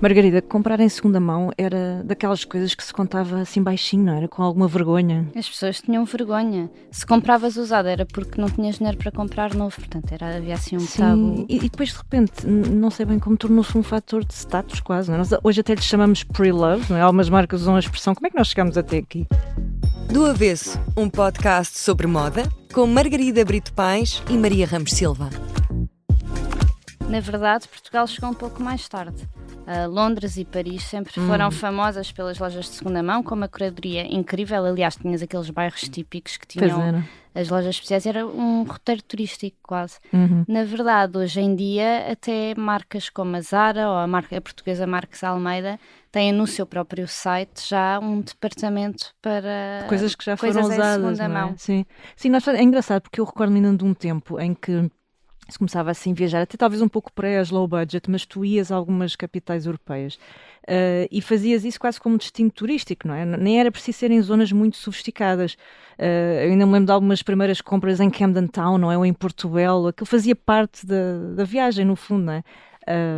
Margarida, comprar em segunda mão era daquelas coisas que se contava assim baixinho, não era? Com alguma vergonha. As pessoas tinham vergonha. Se compravas usado era porque não tinhas dinheiro para comprar novo, portanto havia assim um Sim, tabu. e depois de repente, não sei bem como tornou-se um fator de status quase, não é? Nós hoje até lhe chamamos pre-love, não é? Algumas marcas usam a expressão. Como é que nós chegamos até aqui? Do Avesso, um podcast sobre moda com Margarida Brito Paes e Maria Ramos Silva. Na verdade, Portugal chegou um pouco mais tarde. Londres e Paris sempre foram famosas pelas lojas de segunda mão, com uma curadoria incrível. Aliás, tinhas aqueles bairros típicos que tinham as lojas especiais, era um roteiro turístico quase. Na verdade, hoje em dia, até marcas como a Zara ou a portuguesa Marques Almeida têm no seu próprio site já um departamento para coisas que já foram usadas em segunda mão. Sim, é engraçado porque eu recordo ainda de um tempo em que se começava assim a viajar, até talvez um pouco pré-low budget, mas tu ias a algumas capitais europeias e fazias isso quase como destino turístico, não é? Nem era preciso ser em zonas muito sofisticadas. Eu ainda me lembro de algumas primeiras compras em Camden Town, não é? Ou em Porto Belo, aquilo fazia parte da viagem, no fundo, não é?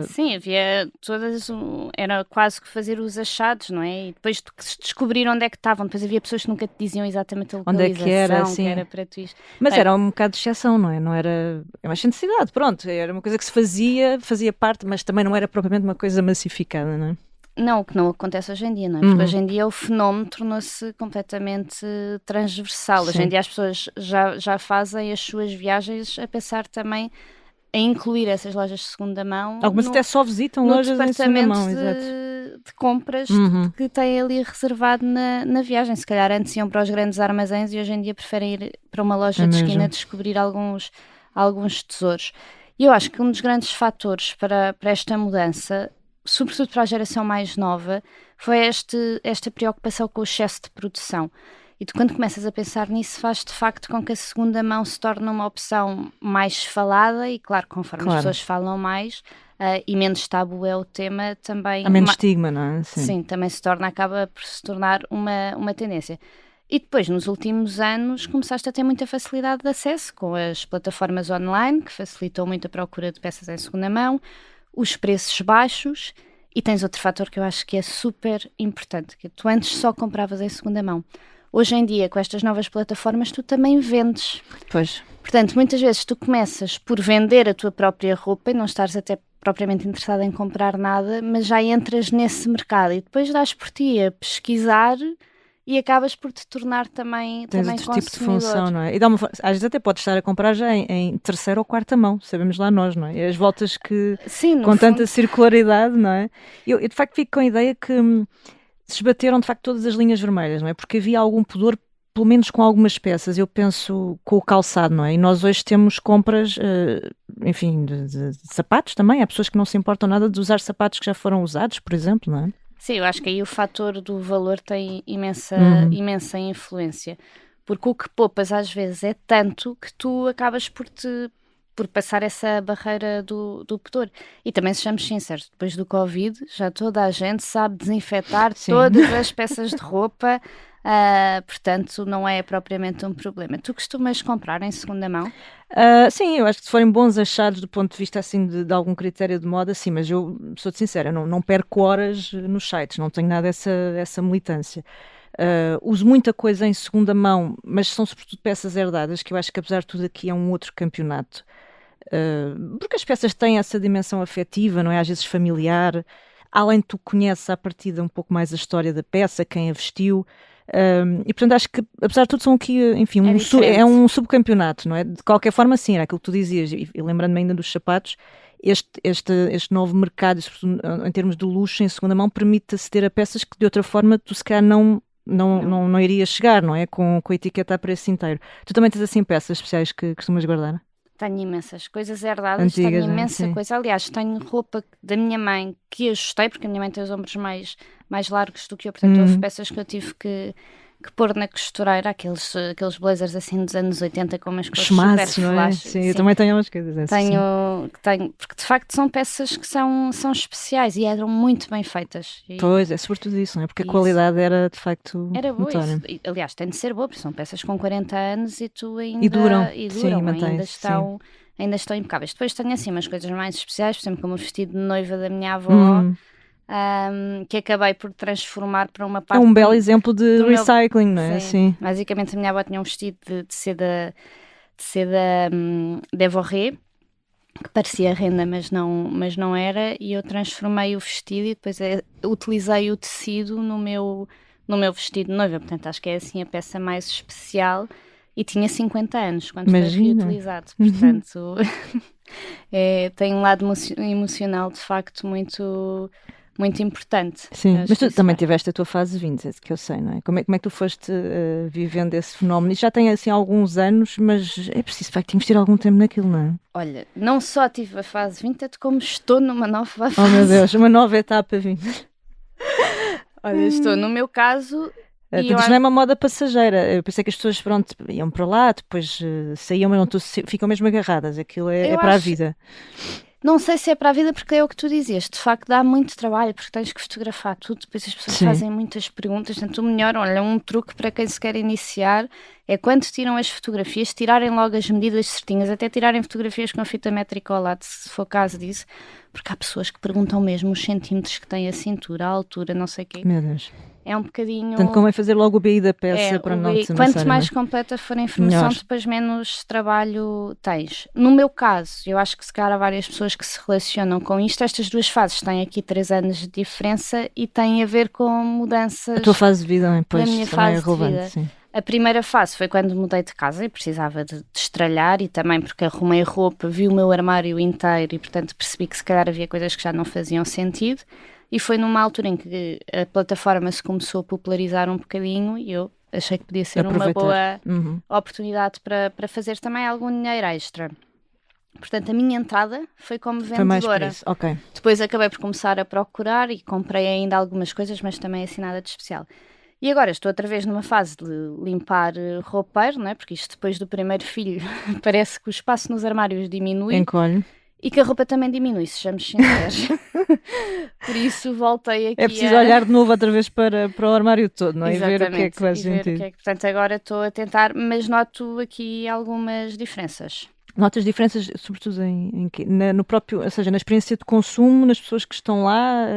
Sim, havia todas, era quase que fazer os achados, não é? E depois descobrir onde é que estavam, depois havia pessoas que nunca te diziam exatamente a localização, onde é que era, que era para tu ir. Mas era um bocado de exceção, não é? Não era, é uma cidade, pronto, era uma coisa que se fazia parte, mas também não era propriamente uma coisa massificada, não é? Não, o que não acontece hoje em dia, não é? Porque hoje em dia o fenómeno tornou-se completamente transversal. Sim. Hoje em dia as pessoas já fazem as suas viagens a pensar também a incluir essas lojas de segunda mão. Algumas até só visitam lojas em segunda mão, de compras que têm ali reservado na viagem. Se calhar antes iam para os grandes armazéns e hoje em dia preferem ir para uma loja de esquina descobrir alguns tesouros. E eu acho que um dos grandes fatores para esta mudança, sobretudo para a geração mais nova, foi esta preocupação com o excesso de produção. E tu, quando começas a pensar nisso, faz de facto com que a segunda mão se torne uma opção mais falada e, claro, conforme as pessoas falam mais e menos tabu é o tema, também... Há menos estigma, não é? Sim, também acaba por se tornar uma tendência. E depois, nos últimos anos, começaste a ter muita facilidade de acesso com as plataformas online, que facilitam muito a procura de peças em segunda mão, os preços baixos, e tens outro fator que eu acho que é super importante, que tu antes só compravas em segunda mão. Hoje em dia, com estas novas plataformas, tu também vendes. Pois. Portanto, muitas vezes tu começas por vender a tua própria roupa e não estares até propriamente interessada em comprar nada, mas já entras nesse mercado e depois dás por ti a pesquisar e acabas por te tornar também consumidor. Tipo de função, não é? E às vezes até podes estar a comprar já em terceira ou quarta mão, sabemos lá nós, não é? E as voltas que, sim, com tanta circularidade, não é? Eu de facto fico com a ideia que se esbateram de facto todas as linhas vermelhas, não é? Porque havia algum pudor, pelo menos com algumas peças, eu penso com o calçado, não é? E nós hoje temos compras, enfim, de sapatos também. Há pessoas que não se importam nada de usar sapatos que já foram usados, por exemplo, não é? Sim, eu acho que aí o fator do valor tem imensa influência. Porque o que poupas às vezes é tanto que tu acabas por passar essa barreira do pudor. E também, sejamos sinceros, depois do Covid, já toda a gente sabe desinfetar todas as peças de roupa, portanto não é propriamente um problema. Tu costumas comprar em segunda mão? Sim, eu acho que se forem bons achados do ponto de vista assim de algum critério de moda, sim, mas eu sou-te sincera, não perco horas nos sites, não tenho nada essa militância. Uso muita coisa em segunda mão, mas são sobretudo peças herdadas, que eu acho que apesar de tudo aqui é um outro campeonato. Porque as peças têm essa dimensão afetiva, não é? Às vezes familiar, além de tu conheces à partida um pouco mais a história da peça, quem a vestiu, e portanto acho que apesar de tudo são aqui, enfim, é um subcampeonato, não é? De qualquer forma sim, era aquilo que tu dizias, e lembrando-me ainda dos sapatos, este novo mercado, em termos de luxo em segunda mão, permite aceder a peças que de outra forma tu se calhar não irias chegar, não é? Com a etiqueta a preço inteiro. Tu também tens assim peças especiais que costumas guardar? Tenho imensas coisas herdadas, tenho imensa coisa. Aliás, tenho roupa da minha mãe que ajustei, porque a minha mãe tem os ombros mais largos do que eu, portanto houve peças que eu tive que pôr na costureira, aqueles blazers assim dos anos 80 com umas cores super flash. Sim, eu também tenho umas coisas dessas. Tenho, porque de facto são peças que são especiais e eram muito bem feitas. Pois, é sobretudo isso, não é? Porque a qualidade era de facto era boa. Aliás, tem de ser boa, porque são peças com 40 anos e tu ainda... duram, sim, ainda estão impecáveis. Depois tenho assim umas coisas mais especiais, por exemplo, como o vestido de noiva da minha avó, que acabei por transformar para uma parte... É um belo exemplo de recycling, não é? Sim. Basicamente a minha avó tinha um vestido de seda Devoré, que parecia renda, mas não era, e eu transformei o vestido e depois utilizei o tecido no meu vestido de noiva. Portanto, acho que é assim a peça mais especial, e tinha 50 anos quando foi reutilizado. Portanto, tem um lado emocional de facto muito importante. Sim, mas tu também tiveste a tua fase vintage, que eu sei, não é? Como é que tu foste vivendo esse fenómeno? E já tem assim alguns anos, mas é preciso, de facto, investir algum tempo naquilo, não é? Olha, não só tive a fase vintage, como estou numa nova fase. Oh meu Deus, uma nova etapa vintage. Olha, estou no meu caso... Isto não é uma moda passageira. Eu pensei que as pessoas, pronto, iam para lá, depois saíam, mas não ficam mesmo agarradas. Aquilo é para a vida. Não sei se é para a vida, porque é o que tu dizias. De facto, dá muito trabalho, porque tens que fotografar tudo. Depois as pessoas fazem muitas perguntas. Portanto, o melhor, olha, um truque para quem se quer iniciar é, quando tiram as fotografias, tirarem logo as medidas certinhas, até tirarem fotografias com fita métrica ao lado, se for caso disso. Porque há pessoas que perguntam mesmo os centímetros que tem a cintura, a altura, não sei o quê. Meu Deus. É um bocadinho... Tanto como é fazer logo o BI da peça para não te quanto mais completa for a informação, depois menos trabalho tens. No meu caso, eu acho que se calhar há várias pessoas que se relacionam com isto. Estas duas fases têm aqui 3 anos de diferença e têm a ver com mudanças... A tua fase de vida, depois, da minha fase de vida. Sim. A primeira fase foi quando mudei de casa e precisava de estralhar, e também porque arrumei roupa, vi o meu armário inteiro e, portanto, percebi que se calhar havia coisas que já não faziam sentido. E foi numa altura em que a plataforma se começou a popularizar um bocadinho e eu achei que podia ser uma boa oportunidade para fazer também algum dinheiro extra. Portanto, a minha entrada foi como vendedora. Foi mais por isso. Okay. Depois acabei por começar a procurar e comprei ainda algumas coisas, mas também assim nada de especial. E agora estou outra vez numa fase de limpar roupeiro, não é? Porque isto depois do primeiro filho parece que o espaço nos armários diminui. Encolhe. E que a roupa também diminui, sejamos sinceros. Por isso voltei aqui. É preciso olhar de novo outra vez para o armário todo, não é? Exatamente, e ver o que é que faz sentido. Portanto, agora estou a tentar, mas noto aqui algumas diferenças. Notas diferenças, sobretudo no próprio, ou seja, na experiência de consumo, nas pessoas que estão lá?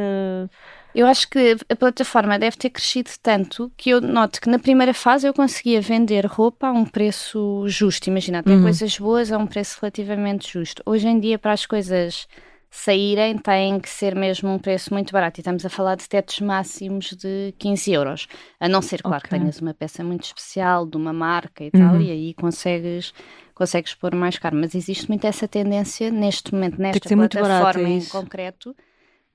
Eu acho que a plataforma deve ter crescido tanto que eu noto que na primeira fase eu conseguia vender roupa a um preço justo. Imagina, até coisas boas a um preço relativamente justo. Hoje em dia, para as coisas saírem, tem que ser mesmo um preço muito barato. E estamos a falar de tetos máximos de 15 euros. A não ser, claro, que tenhas uma peça muito especial, de uma marca e tal, e aí consegues pôr mais caro. Mas existe muito essa tendência, neste momento, nesta plataforma em concreto,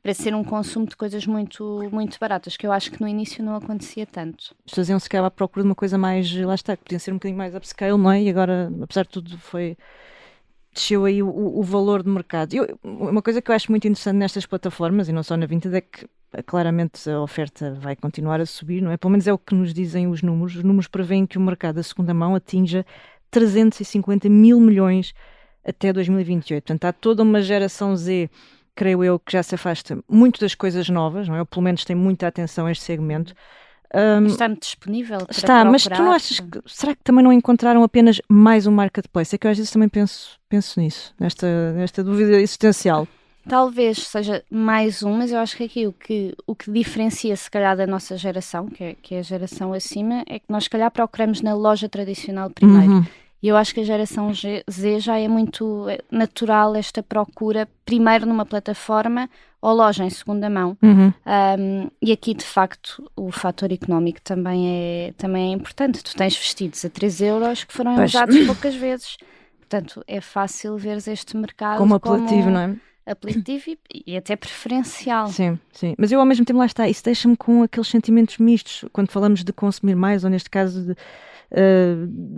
para ser um consumo de coisas muito, muito baratas, que eu acho que no início não acontecia tanto. As pessoas iam se calhar à procura de uma coisa mais, lá está, que podia ser um bocadinho mais upscale, não é? E agora, apesar de tudo, desceu aí o valor de mercado. Uma coisa que eu acho muito interessante nestas plataformas, e não só na Vinted, é que claramente a oferta vai continuar a subir, não é? Pelo menos é o que nos dizem os números. Os números prevêem que o mercado da segunda mão atinja 350 mil milhões até 2028. Portanto, há toda uma geração Z, creio eu, que já se afasta muito das coisas novas, não é? Ou pelo menos tem muita atenção a este segmento. Está-me disponível para está, procurar. Mas tu não achas que, será que também não encontraram apenas mais um marketplace? É que eu às vezes também penso nisso, nesta dúvida existencial. Talvez seja mais um, mas eu acho que aqui o que diferencia se calhar da nossa geração, que é a geração acima, é que nós se calhar procuramos na loja tradicional primeiro. E eu acho que a geração Z já é muito natural esta procura primeiro numa plataforma ou loja em segunda mão. E aqui, de facto, o fator económico também é importante. Tu tens vestidos a 3 euros que foram usados poucas vezes. Portanto, é fácil veres este mercado como apelativo, não é? Apelativo e até preferencial. Sim. Mas eu ao mesmo tempo, lá está, isso deixa-me com aqueles sentimentos mistos, quando falamos de consumir mais, ou neste caso de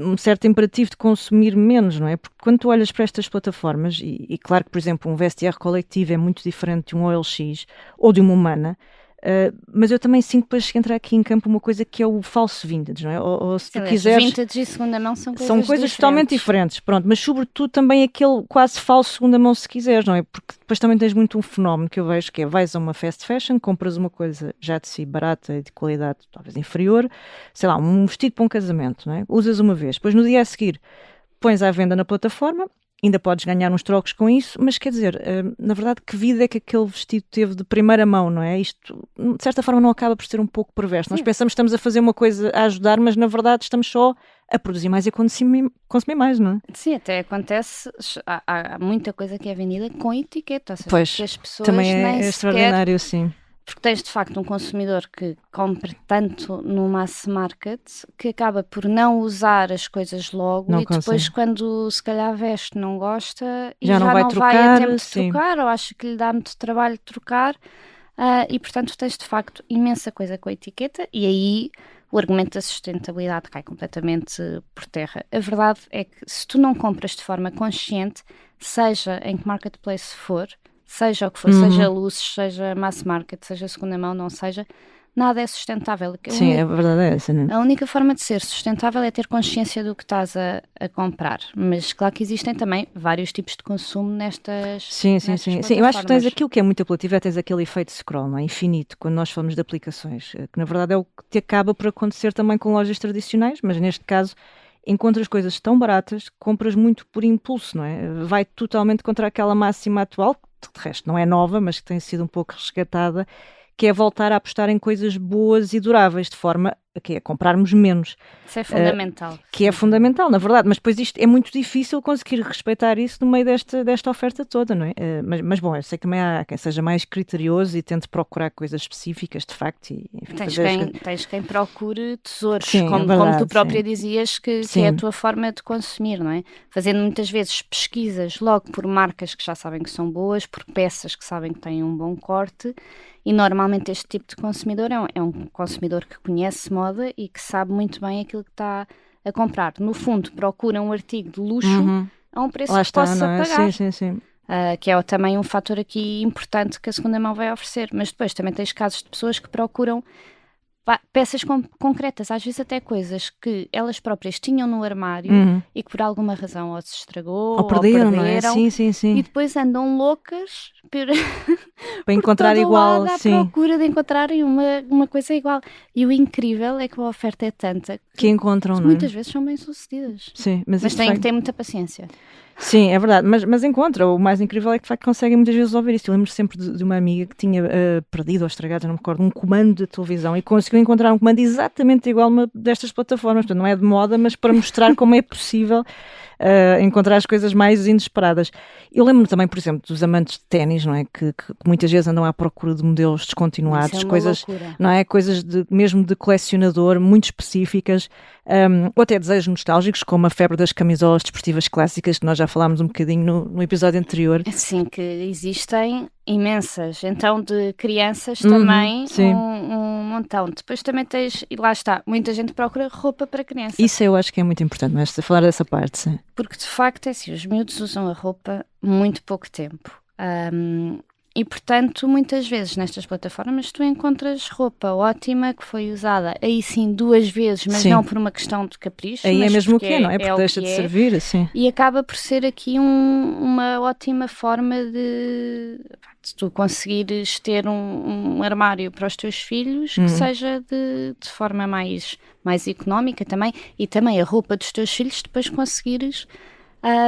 um certo imperativo de consumir menos, não é? Porque quando tu olhas para estas plataformas, e claro que, por exemplo, um vestiário coletivo é muito diferente de um OLX ou de uma Humana, mas eu também sinto depois que entra aqui em campo uma coisa que é o falso vintage, não é? Ou se tu quiseres, vintage e segunda mão são coisas totalmente diferentes, pronto, mas sobretudo também aquele quase falso segunda mão, se quiseres, não é? Porque depois também tens muito um fenómeno que eu vejo, que é: vais a uma fast fashion, compras uma coisa já de si barata e de qualidade talvez inferior, sei lá, um vestido para um casamento, não é? Usas uma vez, depois no dia a seguir pões à venda na plataforma ainda podes ganhar uns trocos com isso, mas quer dizer, na verdade, que vida é que aquele vestido teve de primeira mão, não é? Isto, de certa forma, não acaba por ser um pouco perverso. Nós pensamos que estamos a fazer uma coisa a ajudar, mas na verdade estamos só a produzir mais e a consumir mais, não é? Sim, até acontece, há muita coisa que é vendida com etiqueta, ou seja, pois, que as pessoas também é nem extraordinário, sim. Porque tens de facto um consumidor que compra tanto no mass market que acaba por não usar as coisas logo não e consegue. Depois quando se calhar veste não gosta e já não vai vai a tempo de trocar ou acha que lhe dá muito trabalho trocar e portanto tens de facto imensa coisa com a etiqueta e aí o argumento da sustentabilidade cai completamente por terra. A verdade é que se tu não compras de forma consciente, seja em que marketplace for, seja o que for, seja luzes, seja mass market, seja segunda mão, não seja, nada é sustentável. Sim, a verdade é essa, não é? A única forma de ser sustentável é ter consciência do que estás a comprar, mas claro que existem também vários tipos de consumo nestas Sim, eu acho que tens aquilo que é muito apelativo, é tens aquele efeito scroll, não é? Infinito, quando nós falamos de aplicações, que na verdade é o que te acaba por acontecer também com lojas tradicionais, mas neste caso encontras coisas tão baratas, compras muito por impulso, não é? Vai totalmente contra aquela máxima atual, que de resto não é nova, mas que tem sido um pouco resgatada, que é voltar a apostar em coisas boas e duráveis, de forma a que é comprarmos menos. Isso é fundamental. Que é fundamental, na verdade, mas depois isto é muito difícil conseguir respeitar isso no meio desta oferta toda, não é? Mas bom, eu sei que também há quem seja mais criterioso e tente procurar coisas específicas, de facto. E, enfim, tens quem procure tesouros, sim, como, é verdade, como tu própria sim. dizias que é a tua forma de consumir, não é? Fazendo muitas vezes pesquisas logo por marcas que já sabem que são boas, por peças que sabem que têm um bom corte. E normalmente este tipo de consumidor é um consumidor que conhece moda e que sabe muito bem aquilo que está a comprar. No fundo, procura um artigo de luxo a um preço que possa pagar. Sim. Que é também um fator aqui importante que a segunda mão vai oferecer. Mas depois também tens casos de pessoas que procuram peças concretas, às vezes até coisas que elas próprias tinham no armário e que por alguma razão ou se estragou ou perderam, não é? Sim. E depois andam loucas para encontrar igual, à procura de encontrarem uma coisa igual. E o incrível é que a oferta é tanta que encontram, não é? Muitas vezes são bem-sucedidas. Sim, mas têm que ter muita paciência. Sim, é verdade, mas encontra. O mais incrível é que de facto conseguem muitas vezes ouvir isso. Eu lembro sempre de uma amiga que tinha perdido ou estragado, não me recordo, um comando de televisão e conseguiu encontrar um comando exatamente igual a uma destas plataformas. Portanto, não é de moda, mas para mostrar como é possível encontrar as coisas mais inesperadas. Eu lembro-me também, por exemplo, dos amantes de ténis, não é? Que muitas vezes andam à procura de modelos descontinuados, isso é coisas, loucura. não é? Coisas mesmo de colecionador, muito específicas, ou até desejos nostálgicos, como a febre das camisolas desportivas clássicas, que nós já falámos um bocadinho no episódio anterior. Sim, que existem imensas. Então, de crianças também, um montão. Depois também tens, e lá está, muita gente procura roupa para criança. Isso eu acho que é muito importante, mas falar dessa parte, sim. Porque de facto é assim, os miúdos usam a roupa muito pouco tempo. E portanto, muitas vezes nestas plataformas tu encontras roupa ótima que foi usada aí sim 2 vezes, mas não por uma questão de capricho. Aí mas é mesmo o que é, não é? Porque deixa de servir, assim. E acaba por ser aqui uma ótima forma de tu conseguires ter um armário para os teus filhos que seja de forma mais económica também, e também a roupa dos teus filhos depois conseguires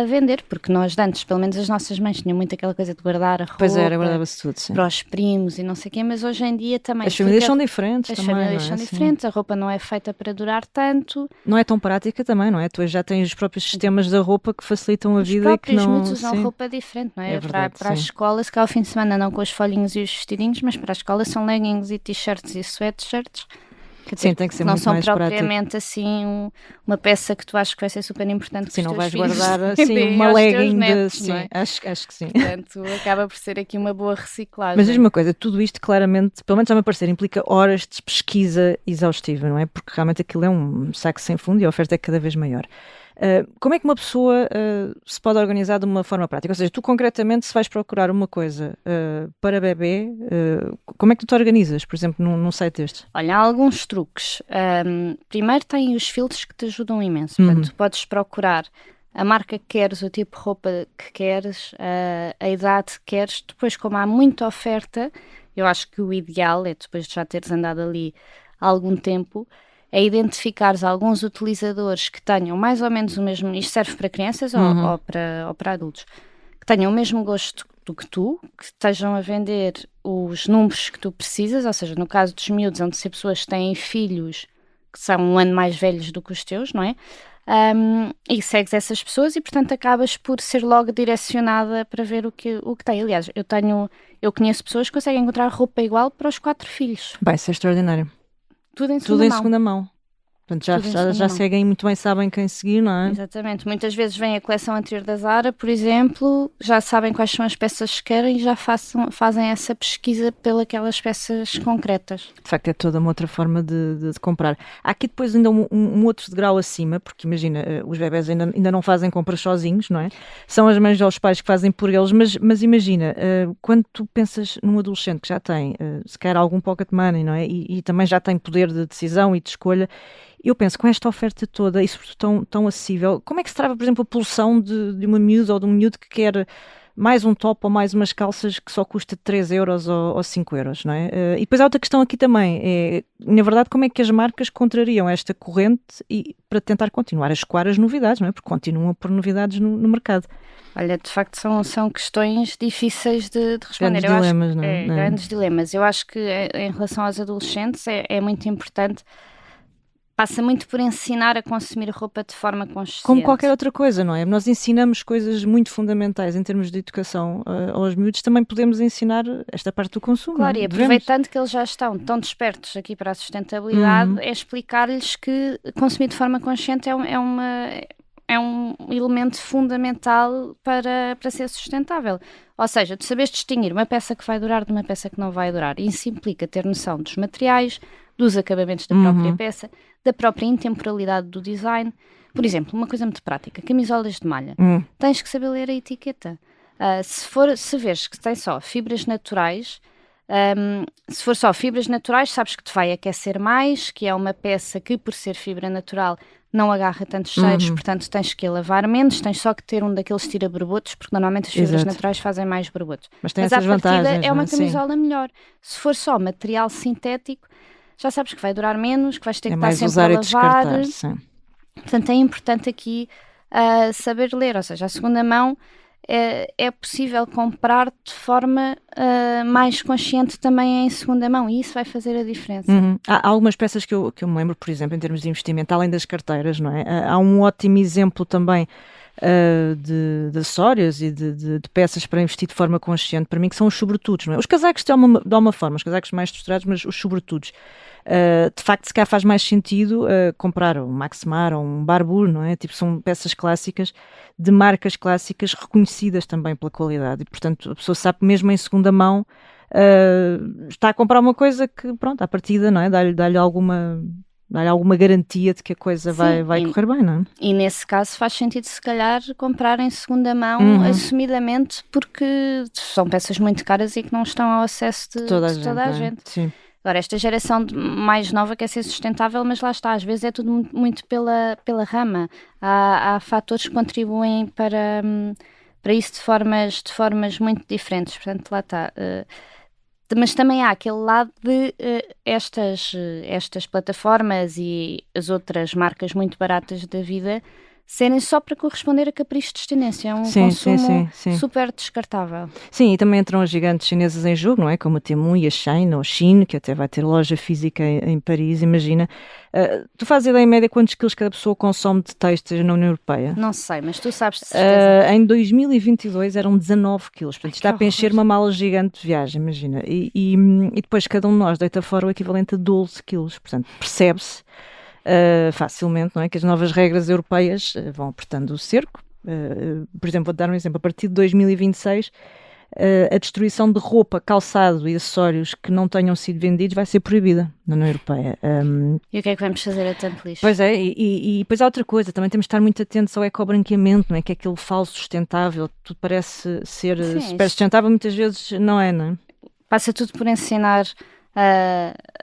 vender, porque nós antes, pelo menos as nossas mães, tinham muito aquela coisa de guardar a roupa. Pois era, guardava-se tudo, sim. Para os primos e não sei o quê, mas hoje em dia também... As famílias são diferentes As também, famílias são diferentes, a roupa não é feita para durar tanto. Não é tão prática também, não é? Tu já tens os próprios sistemas da roupa que facilitam a vida e que não... Os próprios usam roupa diferente, não é? É verdade, para a escola, se cá ao fim de semana não com os folhinhos e os vestidinhos, mas para a escola são leggings e t-shirts e sweatshirts. Sim, tem que ser muito mais prático. Não são propriamente assim uma peça que tu achas que vai ser super importante. Sim, não vais filhos, guardar assim uma legging netos, sim, é? acho que sim. Portanto, acaba por ser aqui uma boa reciclagem. Mas diz uma coisa, tudo isto claramente, pelo menos a meu parecer, implica horas de pesquisa exaustiva, não é? Porque realmente aquilo é um saco sem fundo e a oferta é cada vez maior. Como é que uma pessoa se pode organizar de uma forma prática? Ou seja, tu concretamente, se vais procurar uma coisa para bebê, como é que tu te organizas, por exemplo, num site destes? Olha, há alguns truques. Primeiro tem os filtros que te ajudam imenso. Portanto, tu podes procurar a marca que queres, o tipo de roupa que queres, a idade que queres. Depois, como há muita oferta, eu acho que o ideal é, depois de já teres andado ali há algum tempo, é identificares alguns utilizadores que tenham mais ou menos o mesmo, isto serve para crianças ou para adultos, que tenham o mesmo gosto do que tu, que estejam a vender os números que tu precisas, ou seja, no caso dos miúdos, onde ser pessoas que têm filhos que são um ano mais velhos do que os teus, não é? E segues essas pessoas e, portanto, acabas por ser logo direcionada para ver o que tem. Aliás, eu conheço pessoas que conseguem encontrar roupa igual para os 4 filhos. Bem, isso é extraordinário. Tudo em segunda mão. Portanto, já seguem muito bem, sabem quem seguir, não é? Exatamente. Muitas vezes vem a coleção anterior da Zara, por exemplo, já sabem quais são as peças que querem e já fazem essa pesquisa pelas peças concretas. De facto, é toda uma outra forma de comprar. Há aqui depois ainda um outro degrau acima, porque imagina, os bebés ainda não fazem compras sozinhos, não é? São as mães ou os pais que fazem por eles, mas imagina, quando tu pensas num adolescente que já tem, se quer algum pocket money, não é? E também já tem poder de decisão e de escolha, eu penso, com esta oferta toda e sobretudo tão acessível, como é que se trava, por exemplo, a pulsão de uma miúda ou de um miúdo que quer mais um top ou mais umas calças que só custa 3 euros ou 5 euros, não é? E depois há outra questão aqui também, na verdade, como é que as marcas contrariam esta corrente para tentar continuar a escoar as novidades, não é? Porque continuam a pôr novidades no mercado. Olha, de facto são questões difíceis de responder. Grandes dilemas, não é? Grandes dilemas. Eu acho que em relação aos adolescentes é muito importante. Passa muito por ensinar a consumir roupa de forma consciente. Como qualquer outra coisa, não é? Nós ensinamos coisas muito fundamentais em termos de educação aos miúdos, também podemos ensinar esta parte do consumo. Claro, e aproveitando que eles já estão tão despertos aqui para a sustentabilidade, é explicar-lhes que consumir de forma consciente é um elemento fundamental para ser sustentável. Ou seja, tu sabes distinguir uma peça que vai durar de uma peça que não vai durar. E isso implica ter noção dos materiais, dos acabamentos da própria peça, da própria intemporalidade do design. Por exemplo, uma coisa muito prática, camisolas de malha. Tens que saber ler a etiqueta. Se vês que tem só fibras naturais, se for só fibras naturais, sabes que te vai aquecer mais, que é uma peça que, por ser fibra natural, não agarra tantos cheiros, portanto tens que lavar menos, tens só que ter um daqueles tira-borbotos, porque normalmente as fibras naturais fazem mais borbotos. Mas tem essas vantagens, é uma camisola melhor. Se for só material sintético, já sabes que vai durar menos, que vais ter que estar sempre a lavar. Portanto, é importante aqui saber ler, ou seja, a segunda mão é possível comprar de forma mais consciente também em segunda mão, e isso vai fazer a diferença. Há algumas peças que eu me lembro, por exemplo, em termos de investimento, além das carteiras, não é? Há um ótimo exemplo também de acessórios e de peças para investir de forma consciente, para mim, que são os sobretudos, não é? Os casacos de uma forma, os casacos mais estruturados, mas os sobretudos. De facto, se cá faz mais sentido comprar um Maximar ou um Barbour, não é? Tipo, são peças clássicas, de marcas clássicas reconhecidas também pela qualidade, e portanto a pessoa sabe que mesmo em segunda mão está a comprar uma coisa que, pronto, à partida, não é? Dá-lhe alguma garantia de que a coisa vai correr bem, não é? E nesse caso faz sentido, se calhar, comprar em segunda mão, assumidamente, porque são peças muito caras e que não estão ao acesso de toda a gente. Sim. Agora, esta geração mais nova quer ser sustentável, mas lá está, às vezes é tudo muito pela rama. Há fatores que contribuem para isso de formas muito diferentes, portanto, lá está. Mas também há aquele lado de estas plataformas e as outras marcas muito baratas da vida serem só para corresponder a caprichos de tendência. É um consumo super descartável. Sim, e também entram as gigantes chinesas em jogo, não é? Como a Temu e a Shein, ou Shein, que até vai ter loja física em Paris, imagina. Tu fazes ideia em média quantos quilos cada pessoa consome de têxteis na União Europeia? Não sei, mas tu sabes de certeza. Em 2022 eram 19 quilos, portanto está a encher uma mala gigante de viagem, imagina. E depois cada um de nós deita fora o equivalente a 12 quilos, portanto percebe-se facilmente, não é? Que as novas regras europeias vão apertando o cerco. Por exemplo, vou dar um exemplo, a partir de 2026 a destruição de roupa, calçado e acessórios que não tenham sido vendidos vai ser proibida na União Europeia. E o que é que vamos fazer a tanto lixo? Pois é, e depois há outra coisa, também temos de estar muito atentos ao ecobranqueamento, não é? Que é aquele falso sustentável, tudo parece ser super sustentável, muitas vezes não é, não é? Passa tudo por ensinar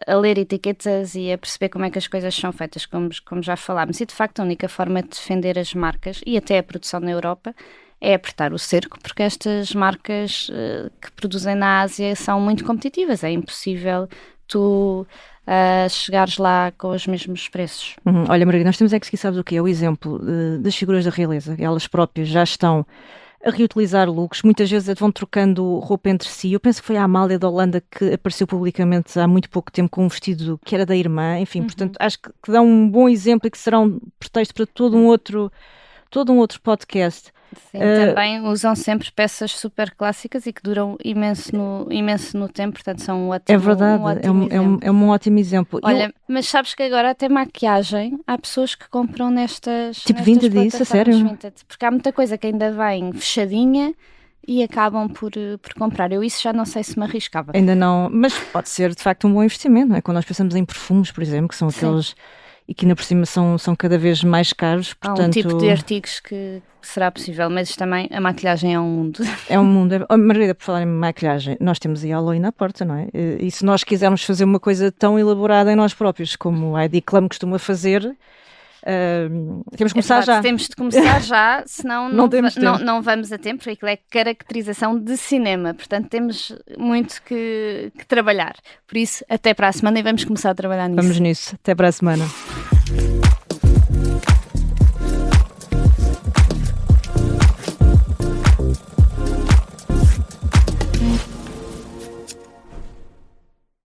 a ler etiquetas e a perceber como é que as coisas são feitas, como já falámos. E de facto a única forma de defender as marcas e até a produção na Europa é apertar o cerco, porque estas marcas que produzem na Ásia são muito competitivas. É impossível tu chegares lá com os mesmos preços. Olha, Margarida, nós temos é que seguir, sabes o quê? É o exemplo das figuras da realeza. Elas próprias já estão a reutilizar looks, muitas vezes vão trocando roupa entre si. Eu penso que foi a Amália da Holanda que apareceu publicamente há muito pouco tempo com um vestido que era da irmã, enfim, portanto acho que dá um bom exemplo e que será um pretexto para todo um outro podcast. Sim, também usam sempre peças super clássicas e que duram imenso no tempo, portanto são um ótimo, é verdade, é um ótimo exemplo. Olha, mas sabes que agora até maquiagem, há pessoas que compram nestas vintage, isso, a sério? Vintage, porque há muita coisa que ainda vem fechadinha e acabam por comprar. Eu isso já não sei se me arriscava. Ainda não, mas pode ser de facto um bom investimento, não é? Quando nós pensamos em perfumes, por exemplo, que são aqueles... E que ainda por cima são cada vez mais caros. Portanto... Há um tipo de artigos que será possível, mas também a maquilhagem é um mundo. É um mundo. Margarida, por falar em maquilhagem, nós temos aí a Halloween à porta, não é? E se nós quisermos fazer uma coisa tão elaborada em nós próprios como a Heidi Klum costuma fazer, temos de começar já. Temos de começar já, senão não vamos a tempo, porque aquilo é caracterização de cinema, portanto temos muito que trabalhar. Por isso, até para a semana e vamos começar a trabalhar nisso. Vamos nisso, até para a semana.